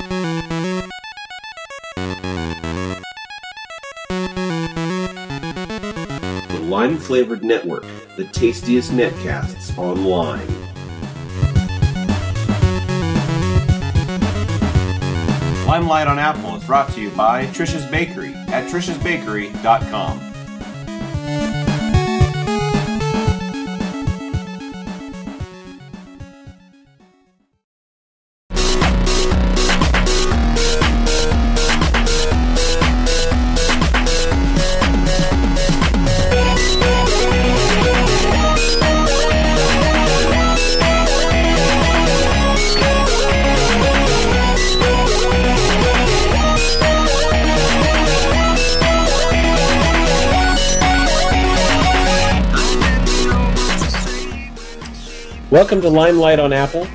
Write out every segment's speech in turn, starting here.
The lime-flavored network, the tastiest netcasts online. Limelight on Apple is brought to you by Tricia's Bakery at triciasbakery.com. Welcome to Limelight on Apple.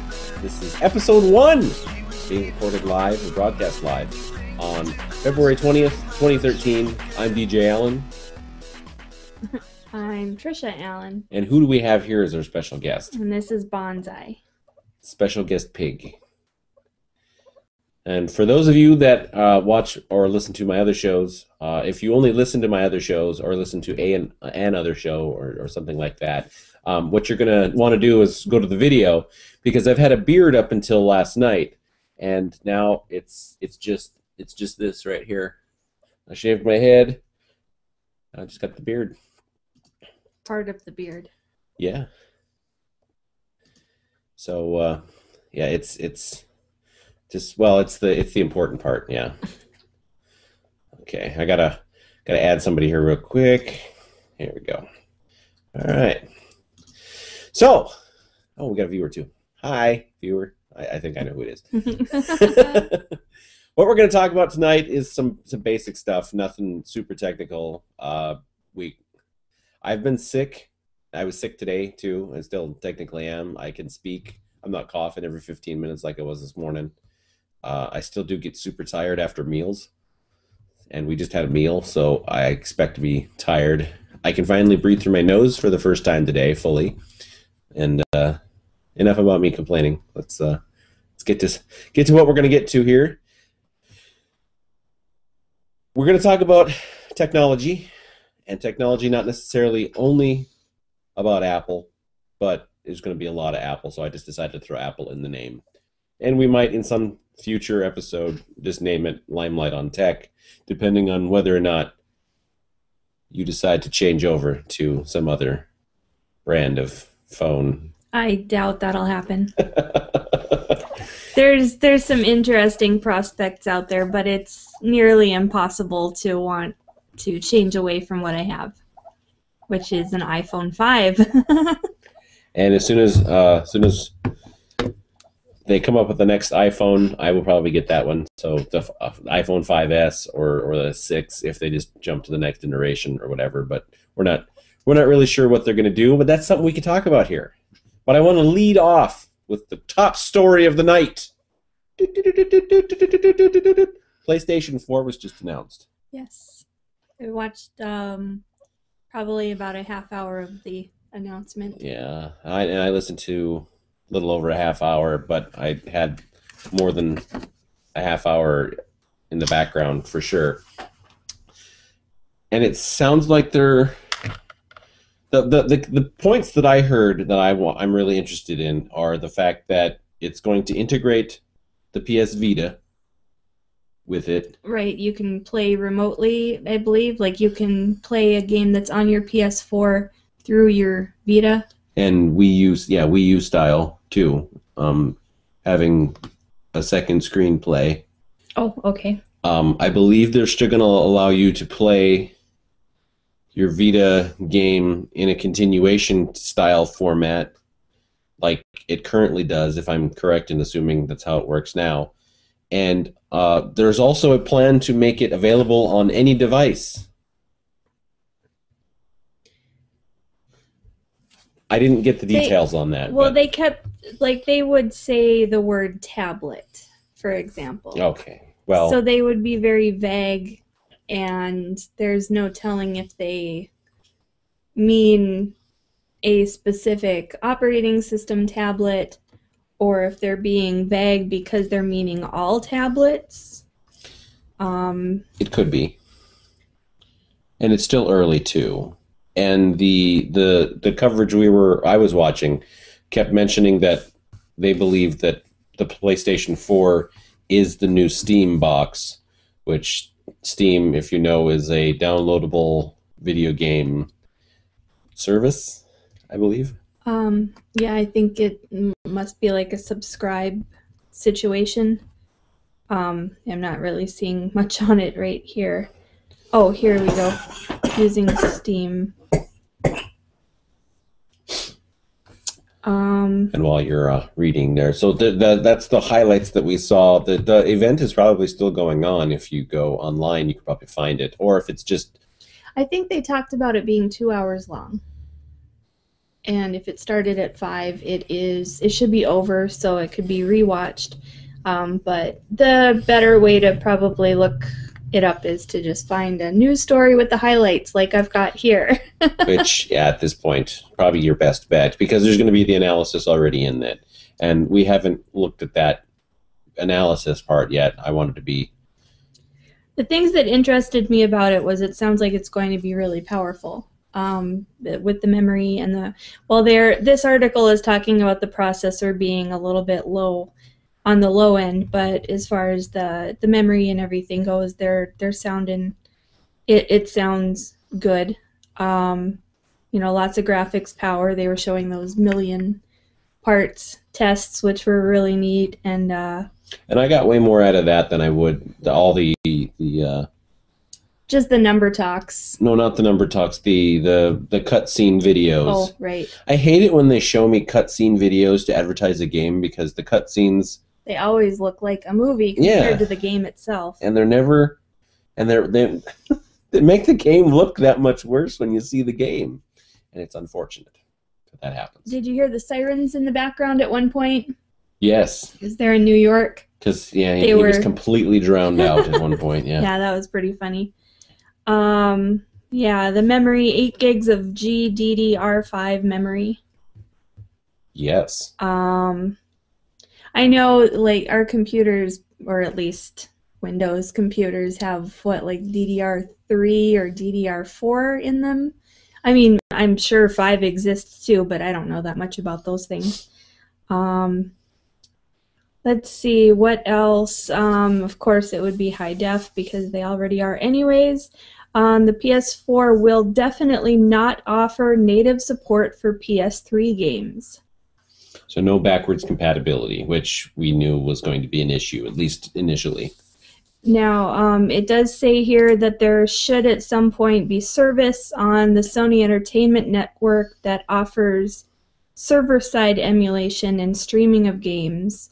This is episode 1, being recorded live or broadcast live on February 20th, 2013. I'm DJ Allen. I'm Tricia Allen. And who do we have here as our special guest? And this is Bonzai. Special guest pig. And for those of you that watch or listen to my other shows, if you only listen to my other shows or listen to an other show or something like that, what you're going to want to do is go to the video, because I've had a beard up until last night, and now it's just this right here. I shaved my head. I just got the beard. Part of the beard. Yeah. So yeah, it's just, well, it's the important part. Yeah. Okay, I gotta add somebody here real quick. Here we go. All right. So, oh, we got a viewer too. Hi, viewer. I think I know who it is. What we're going to talk about tonight is some basic stuff, nothing super technical. I've been sick. I was sick today too. I still technically am. I can speak. I'm not coughing every 15 minutes like I was this morning. I still do get super tired after meals, and we just had a meal, so I expect to be tired. I can finally breathe through my nose for the first time today, fully. And enough about me complaining. Let's get to what we're going to get to here. We're going to talk about technology, and technology not necessarily only about Apple, but there's going to be a lot of Apple, so I just decided to throw Apple in the name. And we might, in some future episode, just name it Limelight on Tech, depending on whether or not you decide to change over to some other brand of phone. I doubt that'll happen. There's some interesting prospects out there, but it's nearly impossible to want to change away from what I have, which is an iPhone 5. And as soon as they come up with the next iPhone, I will probably get that one. So the iPhone 5S or the 6, if they just jump to the next iteration or whatever. But we're not really sure what they're going to do. But that's something we can talk about here. But I want to lead off with the top story of the night. PlayStation 4 was just announced. Yes, I watched probably about a half hour of the announcement. Yeah, I listened to a little over a half hour, but I had more than a half hour in the background for sure. And it sounds like they're the points that I heard that I'm really interested in are the fact that it's going to integrate the PS Vita with it. Right, you can play remotely, I believe. Like, you can play a game that's on your PS4 through your Vita. And Wii U style too, having a second screen play. Oh, okay. I believe they're still going to allow you to play your Vita game in a continuation style format, like it currently does, if I'm correct in assuming that's how it works now. And there's also a plan to make it available on any device. I didn't get the details on that. Well, they kept, like, they would say the word tablet, for example. Okay, well. So they would be very vague, and there's no telling if they mean a specific operating system tablet or if they're being vague because they're meaning all tablets. It could be. And it's still early too. And the coverage I was watching kept mentioning that they believe that the PlayStation 4 is the new Steam box, which Steam, if you know, is a downloadable video game service, I believe. Yeah, I think it must be like a subscribe situation. I'm not really seeing much on it right here. Oh, here we go. Using Steam. And while you're reading there, so that's the highlights that we saw. The event is probably still going on. If you go online, you can probably find it. Or if it's just... I think they talked about it being 2 hours long. And if it started at 5, it should be over, so it could be rewatched. But the better way to probably look it up is to just find a news story with the highlights like I've got here. Which, yeah, at this point, probably your best bet, because there's going to be the analysis already in it. And we haven't looked at that analysis part yet. I wanted to be... The things that interested me about it was it sounds like it's going to be really powerful. With the memory and the... Well, this article is talking about the processor being a little bit low, on the low end, but as far as the memory and everything goes, they're sounding... It sounds good. Lots of graphics power. They were showing those million parts tests, which were really neat, and I got way more out of that than I would all the just the number talks. No, not the number talks. The cutscene videos. Oh, right. I hate it when they show me cutscene videos to advertise a game, because the cutscenes... They always look like a movie compared to the game itself. And they're never... And they make the game look that much worse when you see the game. And it's unfortunate that happens. Did you hear the sirens in the background at one point? Yes. Because they're in New York. Because, yeah, he was completely drowned out at one point, yeah. Yeah, that was pretty funny. Yeah, the memory, 8 gigs of GDDR5 memory. Yes. I know, like, our computers, or at least Windows computers, have, like DDR3 or DDR4 in them? I mean, I'm sure 5 exists too, but I don't know that much about those things. Let's see, what else? Of course, it would be high def, because they already are anyways. The PS4 will definitely not offer native support for PS3 games. So no backwards compatibility, which we knew was going to be an issue, at least initially. Now, it does say here that there should at some point be service on the Sony Entertainment Network that offers server-side emulation and streaming of games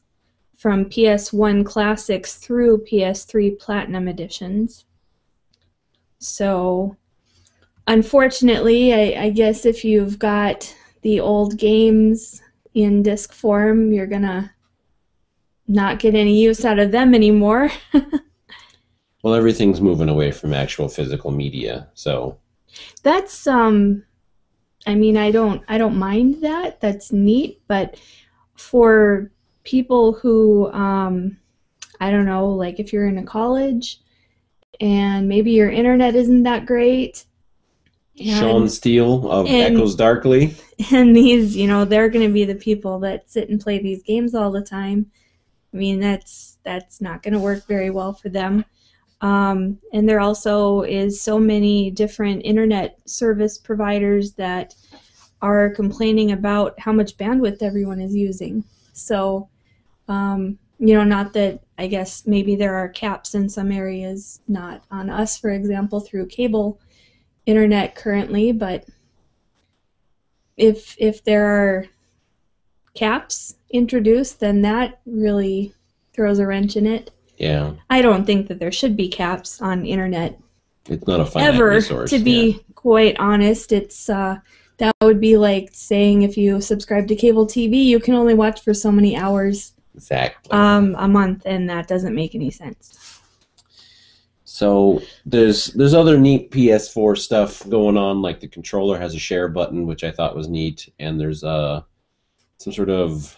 from PS1 Classics through PS3 Platinum editions. So, unfortunately, I guess if you've got the old games in disc form, you're gonna not get any use out of them anymore. Well, everything's moving away from actual physical media, so that's I mean, I don't mind that. That's neat, but for people who I don't know, like if you're in a college and maybe your internet isn't that great. Sean Steele of Echoes Darkly. And these, they're going to be the people that sit and play these games all the time. I mean, that's not going to work very well for them. And there also is so many different internet service providers that are complaining about how much bandwidth everyone is using. So, not that, I guess maybe there are caps in some areas, not on us, for example, through cable internet currently, but if there are caps introduced, then that really throws a wrench in it. Yeah. I don't think that there should be caps on internet. It's not a finite resource. To be quite honest, it's that would be like saying if you subscribe to cable TV, you can only watch for so many hours. Exactly. A month, and that doesn't make any sense. So there's other neat PS4 stuff going on, like the controller has a share button, which I thought was neat, and there's some sort of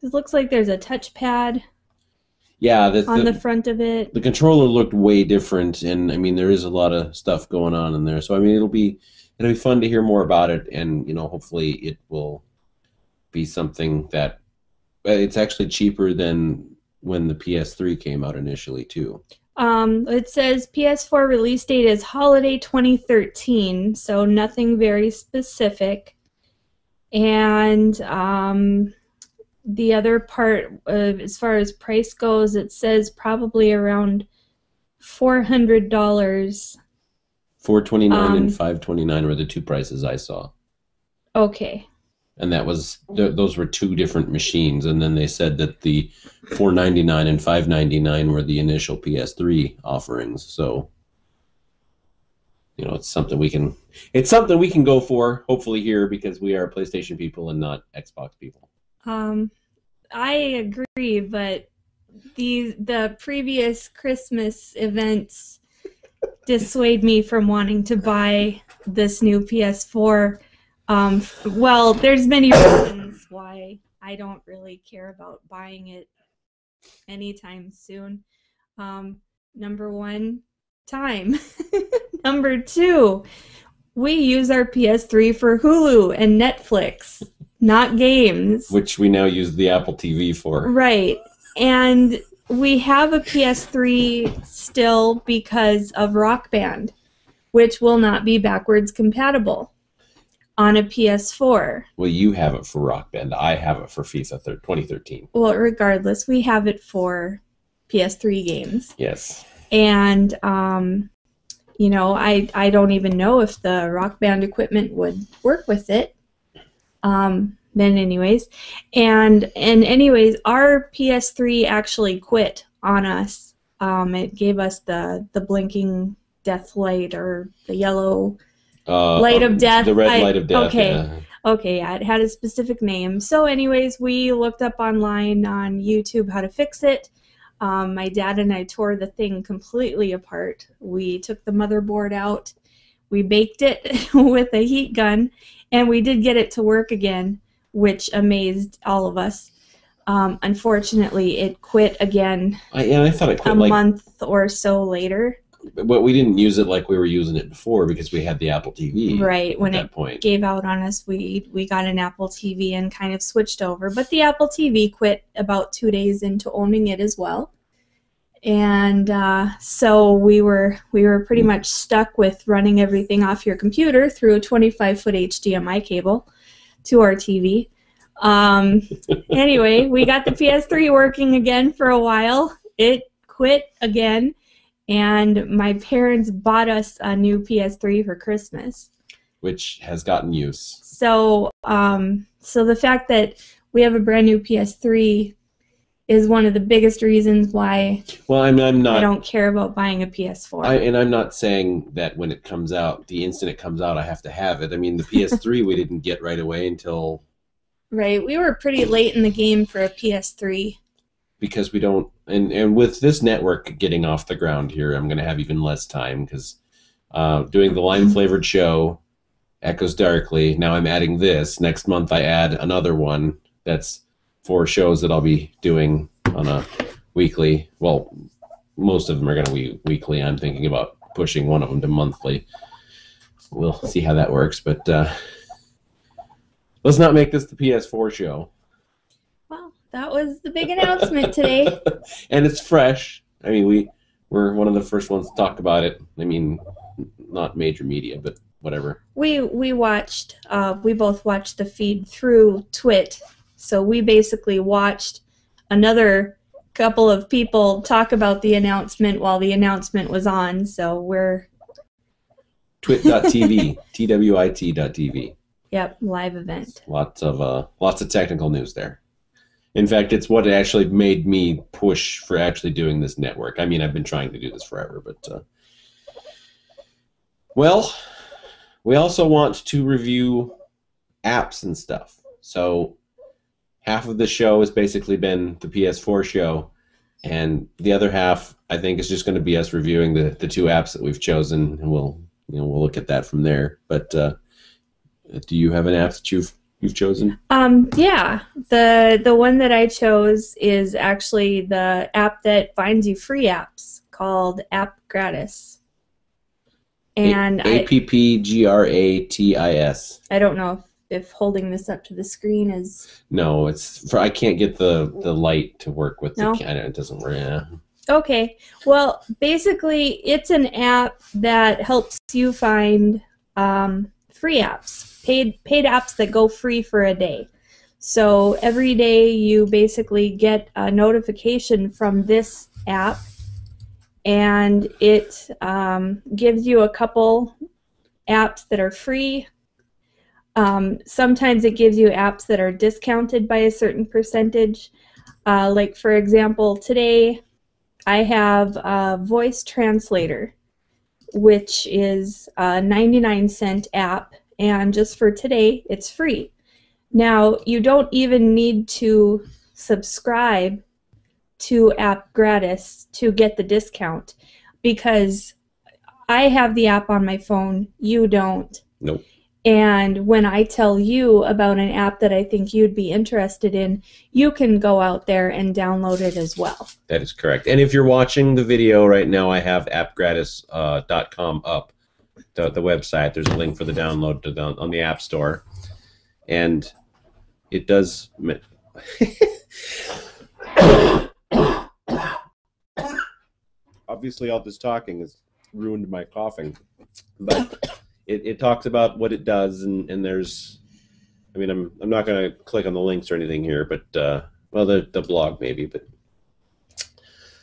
It looks like there's a touchpad Yeah, on the front of it. the controller looked way different, and I mean there is a lot of stuff going on in there. So I mean it'll be fun to hear more about it, and hopefully it will be something that it's actually cheaper than when the PS3 came out initially too. It says PS4 release date is holiday 2013, so nothing very specific. And the other part, as far as price goes, it says probably around $400. $429 and $529 were the two prices I saw. Okay. And that was those were two different machines, and then they said that the $499 and $599 were the initial PS3 offerings. So, it's something we can go for hopefully here because we are PlayStation people and not Xbox people. I agree, but the previous Christmas events dissuade me from wanting to buy this new PS4. Well, there's many reasons why I don't really care about buying it anytime soon. Number one, time. Number two, we use our PS3 for Hulu and Netflix, not games. Which we now use the Apple TV for. Right. And we have a PS3 still because of Rock Band, which will not be backwards compatible on a PS4. Well, you have it for Rock Band. I have it for FIFA 2013. Well, regardless, we have it for PS3 games. Yes. And, I don't even know if the Rock Band equipment would work with it. Then anyways. And anyways, our PS3 actually quit on us. It gave us the blinking death light or the yellow light of death. The red light of death. Okay. Yeah. Okay, yeah, it had a specific name. So anyways, we looked up online on YouTube how to fix it. My dad and I tore the thing completely apart. We took the motherboard out. We baked it with a heat gun, and we did get it to work again, which amazed all of us. Unfortunately, it quit again I thought it quit a month or so later. But we didn't use it like we were using it before because we had the Apple TV. Right. When at that point gave out on us, we got an Apple TV and kind of switched over. But the Apple TV quit about 2 days into owning it as well. And so we were pretty much stuck with running everything off your computer through a 25-foot HDMI cable to our TV. Anyway, we got the PS3 working again for a while. It quit again. And my parents bought us a new PS3 for Christmas, which has gotten use. So, so the fact that we have a brand new PS3 is one of the biggest reasons why. Well, I'm not. I don't care about buying a PS4. And I'm not saying that when it comes out, the instant it comes out, I have to have it. I mean, the PS3 we didn't get right away until. Right, we were pretty late in the game for a PS3. Because we don't, and with this network getting off the ground here, I'm going to have even less time because doing the lime-flavored show, Echoes Darkly, now I'm adding this. Next month I add another one that's 4 shows that I'll be doing on a weekly. Well, most of them are going to be weekly. I'm thinking about pushing one of them to monthly. We'll see how that works, but let's not make this the PS4 show. That was the big announcement today. And it's fresh. I mean, we're one of the first ones to talk about it. I mean, not major media, but whatever. We watched, we both watched the feed through Twit. So we basically watched another couple of people talk about the announcement while the announcement was on. So we're... Twit.tv, TWIT.tv. Yep, live event. Lots of technical news there. In fact, it's what actually made me push for actually doing this network. I mean, I've been trying to do this forever, but... Well, we also want to review apps and stuff. So half of the show has basically been the PS4 show, and the other half, I think, is just going to be us reviewing the 2 apps that we've chosen, and we'll look at that from there. But do you have an app that you've you've chosen? Yeah. The one that I chose is actually the app that finds you free apps called Appgratis. And Appgratis. I don't know if holding this up to the screen is... No, I can't get the light to work with No? It doesn't work. Yeah. Okay. Well, basically, it's an app that helps you find free apps, paid apps that go free for a day. So every day you basically get a notification from this app, and it gives you a couple apps that are free. Sometimes it gives you apps that are discounted by a certain percentage. Like, for example, today I have a voice translator, which is a 99-cent app, and just for today, it's free. Now, you don't even need to subscribe to Appgratis to get the discount, because I have the app on my phone, you don't. Nope. And when I tell you about an app that I think you'd be interested in, you can go out there and download it as well. That is correct. And if you're watching the video right now, I have appgratis.com up, the website. There's a link for the download on the App Store. And it does... Obviously, all this talking has ruined my coughing. But... It talks about what it does, and there's, I mean, I'm not going to click on the links or anything here, but, well, the blog maybe, but.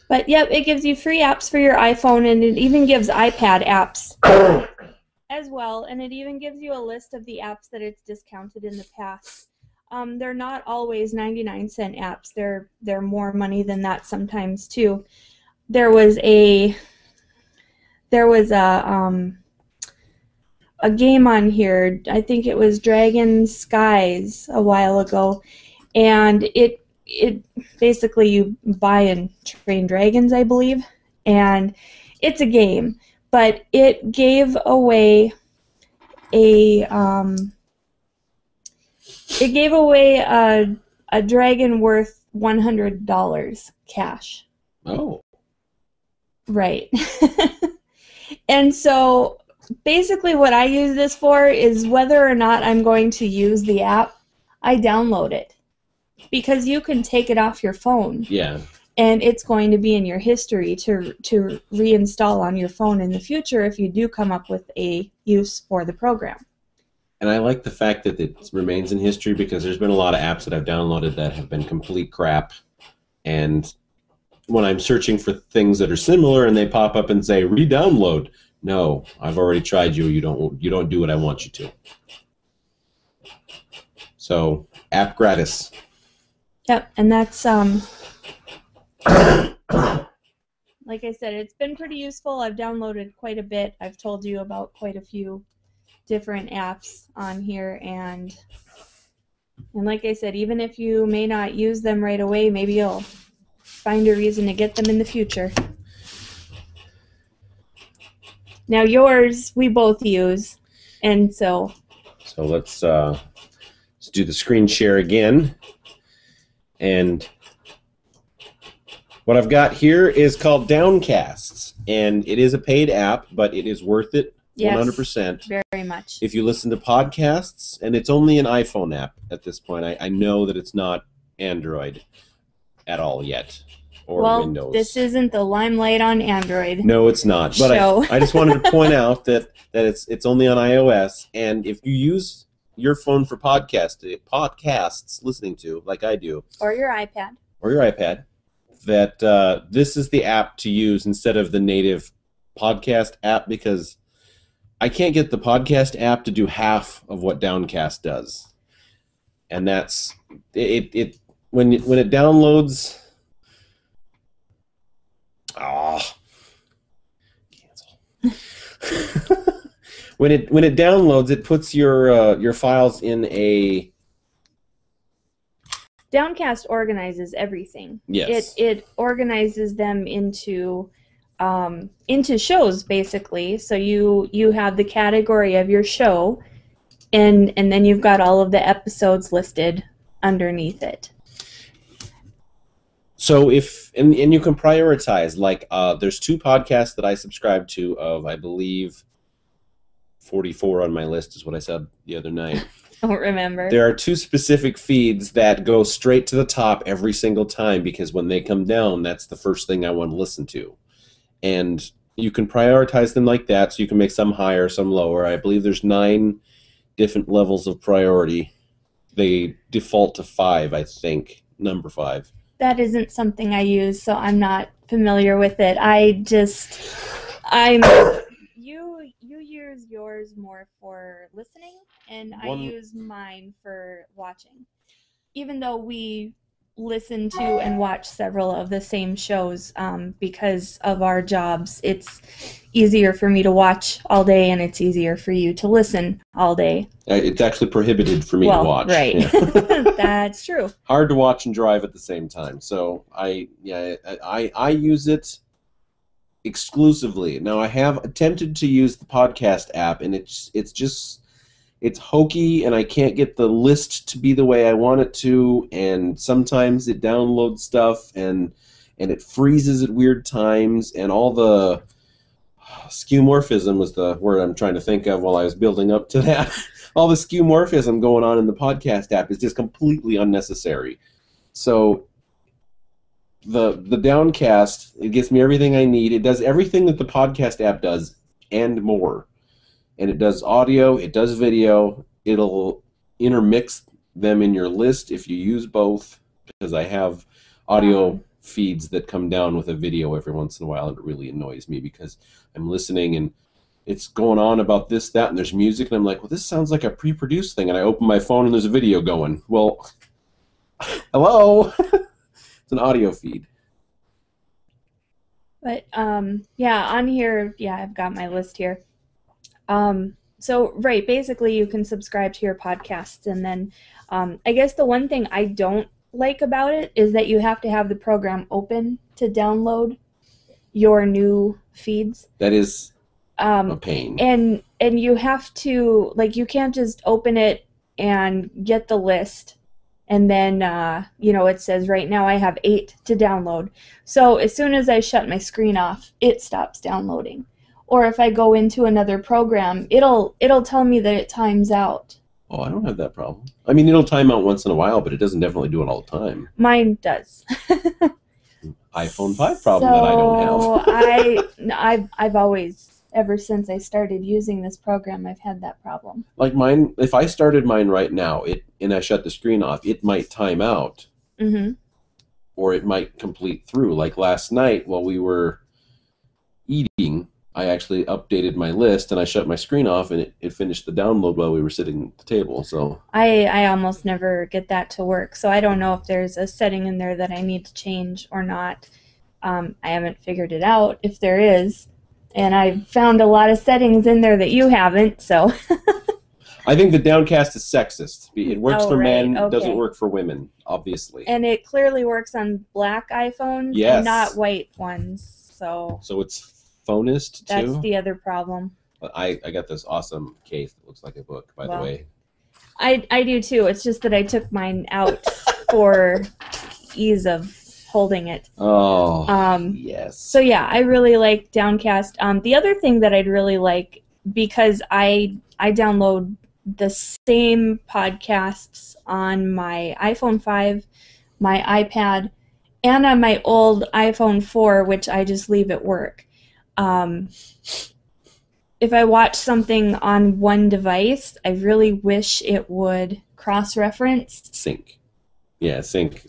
But, yep, it gives you free apps for your iPhone, and it even gives iPad apps as well, and it even gives you a list of the apps that it's discounted in the past. They're not always 99-cent apps. They're more money than that sometimes, too. There was a game on here, I think it was Dragon Skies a while ago, and it basically you buy and train dragons, I believe, and it's a game, but it gave away a dragon worth $100 cash. Oh. Right. And so basically what I use this for is whether or not I'm going to use the app, I download it. Because you can take it off your phone. Yeah. And it's going to be in your history to reinstall on your phone in the future if you do come up with a use for the program. And I like the fact that it remains in history, because there's been a lot of apps that I've downloaded that have been complete crap. And when I'm searching for things that are similar and they pop up and say, re-download, no, I've already tried you. You don't do what I want you to. So, Appgratis. Yep, and that's like I said, it's been pretty useful. I've downloaded quite a bit. I've told you about quite a few different apps on here, and like I said, even if you may not use them right away, maybe you'll find a reason to get them in the future. Now yours, we both use, and so let's do the screen share again. And what I've got here is called Downcast, and it is a paid app, but it is worth it 100%. Yes, very much. If you listen to podcasts, and it's only an iPhone app at this point. I know that it's not Android at all yet. Or Windows. Well, this isn't the Limelight on Android. No, it's not. But I just wanted to point out that it's only on iOS, and if you use your phone for podcasts listening to, like I do, or your iPad, that this is the app to use instead of the native podcast app, because I can't get the podcast app to do half of what Downcast does, and that's it. When it downloads. Cancel. When it downloads, it puts your files in a. Downcast organizes everything. Yes. It organizes them into shows, basically. So you have the category of your show, and then you've got all of the episodes listed underneath it. So and you can prioritize, like, there's 2 podcasts that I subscribe to of, I believe, 44 on my list is what I said the other night. Don't remember. There are 2 specific feeds that go straight to the top every single time, because when they come down, that's the first thing I want to listen to. And you can prioritize them like that, so you can make some higher, some lower. I believe there's 9 different levels of priority. They default to 5, I think, number 5. That isn't something I use, so I'm not familiar with it. You use yours more for listening, and I use mine for watching. Even though we listen to and watch several of the same shows, because of our jobs, it's easier for me to watch all day, and it's easier for you to listen all day. It's actually prohibited for me to watch. Right. Yeah. That's true. Hard to watch and drive at the same time. So I use it exclusively. Now, I have attempted to use the podcast app, and it's hokey, and I can't get the list to be the way I want it to, and sometimes it downloads stuff and it freezes at weird times, and all the skeuomorphism was the word I'm trying to think of while I was building up to that. All the skeuomorphism going on in the podcast app is just completely unnecessary. So the Downcast, it gives me everything I need. It does everything that the podcast app does and more. And it does audio, it does video. It'll intermix them in your list if you use both, because I have audio feeds that come down with a video every once in a while, and it really annoys me because I'm listening and it's going on about this, that, and there's music, and I'm like, well, this sounds like a pre-produced thing, and I open my phone and there's a video going. Well, hello? It's an audio feed. But, yeah, on here, yeah, I've got my list here. So, right, basically you can subscribe to your podcasts, and then I guess the one thing I don't like about it is that you have to have the program open to download your new feeds. That is a pain. And you have to, like, you can't just open it and get the list, and then, it says right now I have 8 to download. So as soon as I shut my screen off, it stops downloading. Or if I go into another program, it'll tell me that it times out. Oh, I don't have that problem. I mean, it'll time out once in a while, but it doesn't definitely do it all the time. Mine does. iPhone 5 problem that I don't have. I've always, ever since I started using this program, I've had that problem. Like mine, if I started mine right now, and I shut the screen off, it might time out. Mm-hmm. Or it might complete through. Like last night while we were eating, I actually updated my list, and I shut my screen off, and it finished the download while we were sitting at the table. So I almost never get that to work, so I don't know if there's a setting in there that I need to change or not. I haven't figured it out if there is, and I've found a lot of settings in there that you haven't, so... I think the Downcast is sexist. It works for men, okay. It doesn't work for women, obviously. And it clearly works on black iPhones and not white ones, so... So it's phonist, too? That's the other problem. I got this awesome case that looks like a book, by the way. I do, too. It's just that I took mine out for ease of holding it. Oh, yes. So, yeah, I really like Downcast. The other thing that I'd really like, because I download the same podcasts on my iPhone 5, my iPad, and on my old iPhone 4, which I just leave at work. If I watch something on one device, I really wish it would cross-reference. Sync. Yeah, sync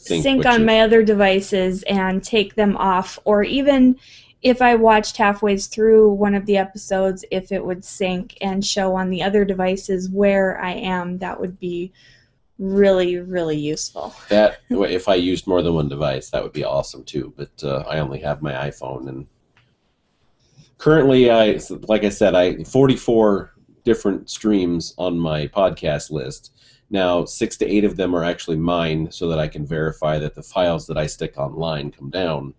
on my other devices and take them off. Or even if I watched halfway through one of the episodes, if it would sync and show on the other devices where I am, that would be really, really useful. That, if I used more than one device, that would be awesome too. But I only have my iPhone, and currently, like I said, 44 different streams on my podcast list. Now, 6 to 8 of them are actually mine, so that I can verify that the files that I stick online come down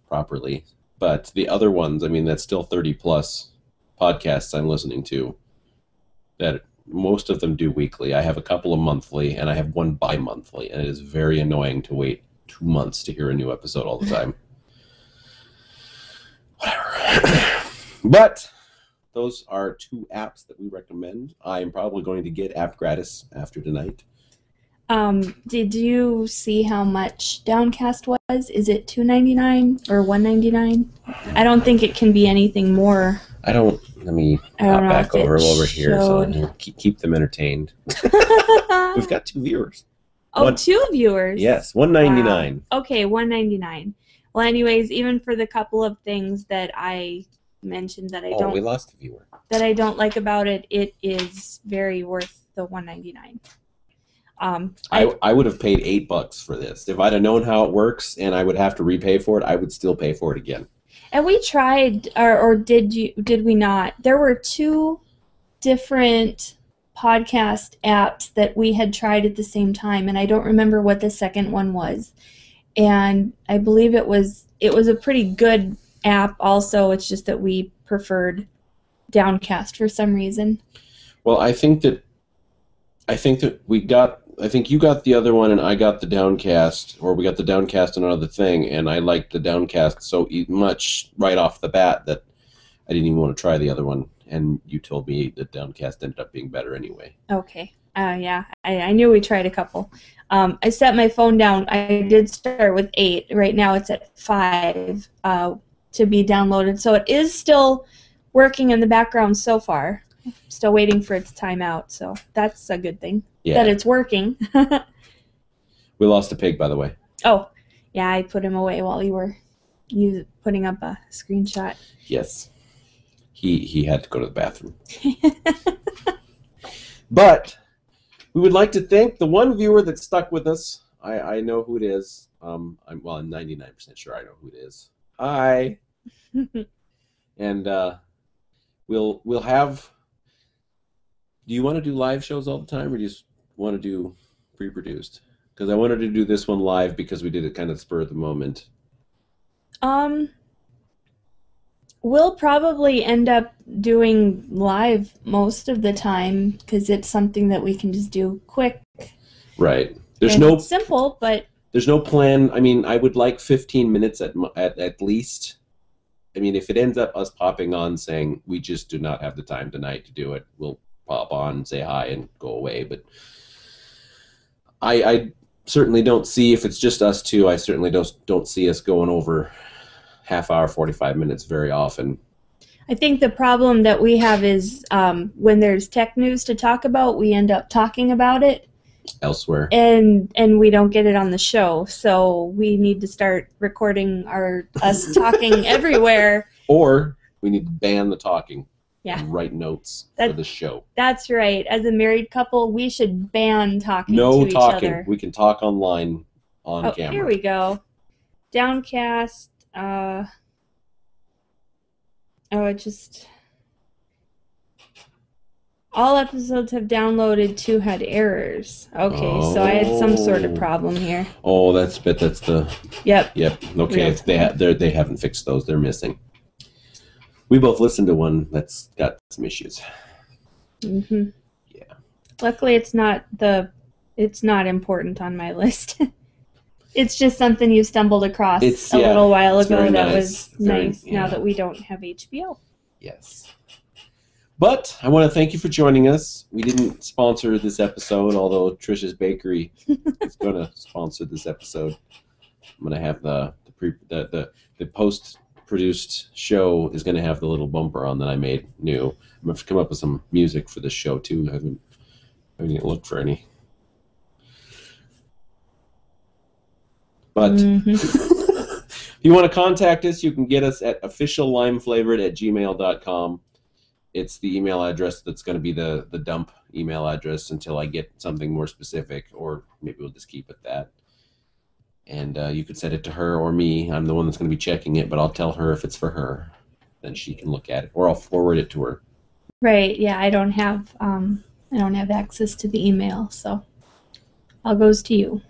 properly. But the other ones, I mean, that's still 30 plus podcasts I'm listening to that most of them do weekly. I have a couple of monthly, and I have one bi-monthly, and it is very annoying to wait 2 months to hear a new episode all the time. Whatever. But those are 2 apps that we recommend. I am probably going to get Appgratis after tonight. Did you see how much Downcast was? Is it $2.99 or $1.99? I don't think it can be anything more. Let me hop back over here so I can keep them entertained. We've got 2 viewers. Oh, 2 viewers? Yes, $1.99. Wow. Okay, $1.99. Well, anyways, even for the couple of things that I mentioned that we lost a viewer. That I don't like about it, it is very worth the $1.99. I would have paid $8 for this. If I'd have known how it works and I would have to repay for it, I would still pay for it again. And we tried, or did we not? There were 2 different podcast apps that we had tried at the same time, and I don't remember what the second one was. And I believe it was a pretty good app also. It's just that we preferred Downcast for some reason. Well, I think you got the other one and I got the Downcast, or we got the Downcast and another thing, and I liked the Downcast so much right off the bat that I didn't even want to try the other one, and you told me that Downcast ended up being better anyway. Okay. Yeah, I knew we tried a couple. I set my phone down. I did start with 8. Right now it's at 5 to be downloaded, so it is still working in the background so far. Still waiting for it to time out, so that's a good thing. Yeah. That it's working. We lost a pig, by the way. Oh, yeah, I put him away while you were putting up a screenshot. Yes. He had to go to the bathroom. But we would like to thank the one viewer that stuck with us. I know who it is. I'm 99% sure I know who it is. Hi. And we'll have... Do you want to do live shows all the time, or do you just want to do pre-produced? Because I wanted to do this one live because we did it kind of spur of the moment. We'll probably end up doing live most of the time because it's something that we can just do quick. Right. It's simple, but there's no plan. I mean, I would like 15 minutes at least. I mean, if it ends up us popping on saying we just do not have the time tonight to do it, we'll pop on, say hi, and go away. But I certainly don't see, if it's just us two, I certainly don't see us going over half hour, 45 minutes very often. I think the problem that we have is when there's tech news to talk about, we end up talking about it elsewhere, and we don't get it on the show. So we need to start recording us talking everywhere. Or we need to ban the talking. Yeah. And write notes for the show. That's right. As a married couple, we should ban talking to each talking. other. We can talk online on camera. Here we go. Downcast. All episodes have downloaded 2 had errors. Okay, so I had some sort of problem here. Oh, that's the. Yep. Okay, they haven't fixed those. They're missing. We both listened to one that's got some issues. Mhm. Yeah. Luckily, it's not important on my list. It's just something you stumbled across a little while ago that was nice. Now that we don't have HBO. Yes. But I want to thank you for joining us. We didn't sponsor this episode, although Tricia's Bakery is going to sponsor this episode. I'm going to have the post-produced show is going to have the little bumper on that I made new. I'm going to come up with some music for this show too. I haven't looked for any. But if you want to contact us, you can get us at officiallimeflavored@gmail.com. It's the email address that's going to be the dump email address until I get something more specific, or maybe we'll just keep it that. And you could send it to her or me. I'm the one that's going to be checking it, but I'll tell her if it's for her. Then she can look at it, or I'll forward it to her. Right. Yeah, I don't have access to the email, so all goes to you.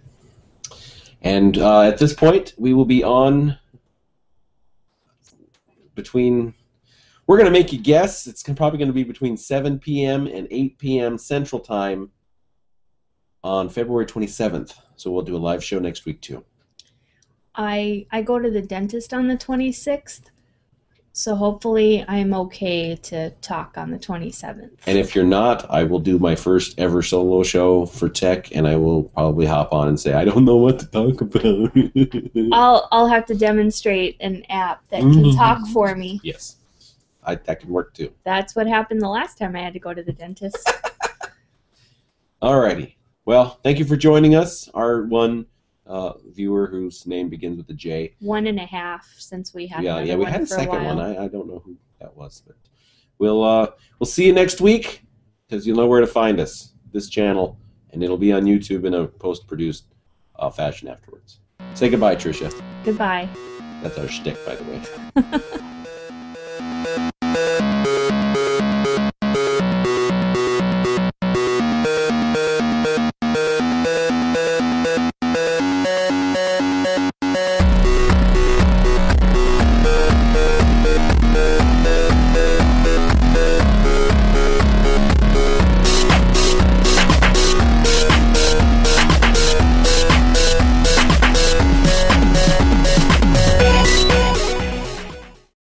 And at this point, we will be on between We're going to make you guess. It's probably going to be between 7 p.m. and 8 p.m. Central Time on February 27th. So we'll do a live show next week, too. I go to the dentist on the 26th, so hopefully I'm okay to talk on the 27th. And if you're not, I will do my first ever solo show for tech, and I will probably hop on and say, I don't know what to talk about. I'll have to demonstrate an app that can talk for me. Yes. That can work, too. That's what happened the last time I had to go to the dentist. Alrighty. Well, thank you for joining us. Our one viewer whose name begins with a J. 1.5 since we had we one had a for second while. one. I don't know who that was, but we'll see you next week, because you'll know where to find us, this channel, and it'll be on YouTube in a post-produced fashion afterwards. Say goodbye, Tricia. Goodbye. That's our shtick, by the way.